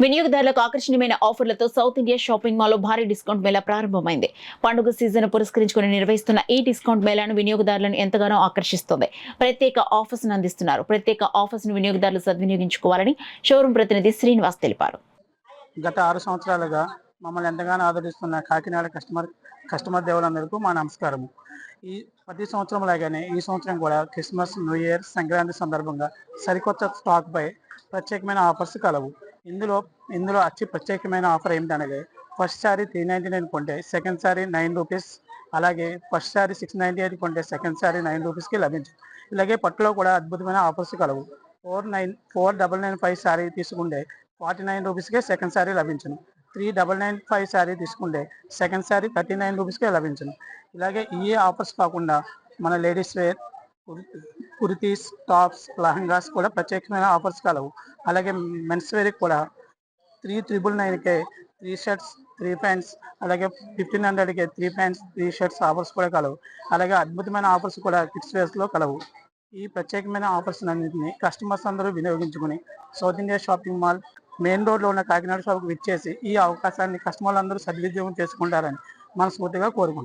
వినియోగదారులకు ఆకర్షణీయమైన ఆఫర్లతో south India Shopping mall లో భారీ డిస్కౌంట్ మేళా ప్రారంభమైంది. పండుగ సీజన్ పురస్కరించుకుని నిర్వహిస్తున్న ఈ డిస్కౌంట్ మేళాను వినియోగదారులను ఎంతగానో ఆకర్షిస్తోంది. ప్రత్యేక ఆఫర్స్ ను అందిస్తున్నారు. ప్రత్యేక ఆఫర్స్ ను వినియోగదారులు సద్వినియోగించుకోవాలని షోరూం ప్రతినిధి శ్రీనివాస్ తెలిపారు. గత 6 సంవత్సరాలుగా మమ్మల్ని ఎంతగానో ఆదరిస్తున్న కాకినాడ కస్టమర్ దేవులందరికీ మా నమస్కారము. ఈ ప్రతి సంవత్సరం లాగానే ఈ సంవత్సరం కూడా క్రిస్మస్, న్యూ ఇయర్, సంక్రాంతి సందర్భంగా సరికొత్త స్టాక్పై ప్రత్యేకమైన ఆఫర్స్ కలవు. ఇందులో అతి ప్రత్యేకమైన ఆఫర్ ఏమిటనగా ఫస్ట్ సారీ 399 కొంటే సెకండ్ సారీ 9 రూపీస్, అలాగే ఫస్ట్ సారీ 698 కొంటే సెకండ్ సారీ 9 రూపీస్కి లభించు. ఇలాగే పట్టులో కూడా అద్భుతమైన ఆఫర్స్ కలవు. 4995 సారీ తీసుకుంటే 49 రూపీస్కే సెకండ్ సారీ లభించును. 3995 సారీ తీసుకుంటే సెకండ్ సారీ 39 రూపీస్కే లభించును. ఇలాగే ఈ ఆఫర్స్ కాకుండా మన లేడీస్ వేర్, కుర్తీస్, టాప్స్, లహంగాస్ కూడా ప్రత్యేకమైన ఆఫర్స్ కలవు. అలాగే మెన్స్ వేర్కి కూడా 3999కే 3 షర్ట్స్, 3 ప్యాంట్స్, అలాగే 1500కే 3 ప్యాంట్స్, 3 షర్ట్స్ ఆఫర్స్ కూడా కలవు. అలాగే అద్భుతమైన ఆఫర్స్ కూడా కిడ్స్ వేర్స్లో కలవు. ఈ ప్రత్యేకమైన ఆఫర్స్ అన్నింటినీ కస్టమర్స్ అందరూ వినియోగించుకుని South India Shopping Mall main రోడ్లో ఉన్న కాకినాడ షాప్కి విచ్చేసి ఈ అవకాశాన్ని కస్టమర్లు అందరూ సద్వినియోగం చేసుకుంటారని మనస్ఫూర్తిగా కోరుకుంటున్నాను.